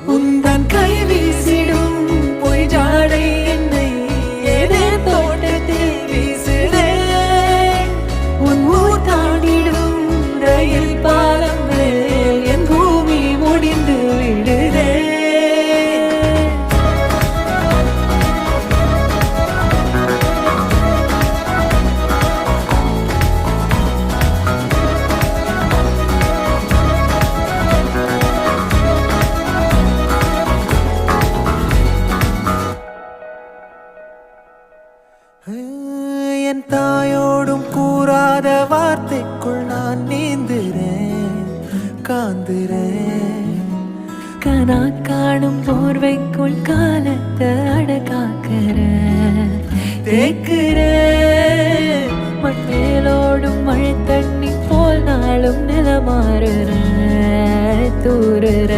உந்தன் கை வீசிடும் பொய் ஜாடை என்னை ஏதே தோட்டத்தில் வீசுதே உன் ஊர் தாண்டிடும் ரயில் பாலம் மேல் என் பூமி முடிந்து விடுதே என் தாயோடும் கூறாத வார்த்தைக்குள் நான் நீந்துறேன் காந்துறேன் கனா காணும் போர்வைக்குள் காலத்தை அடக்காக்கிற தேக்குறேன் மண்ணேலோடும் மழை தண்ணி போல் நாளும் நிலமாறுற தூறுற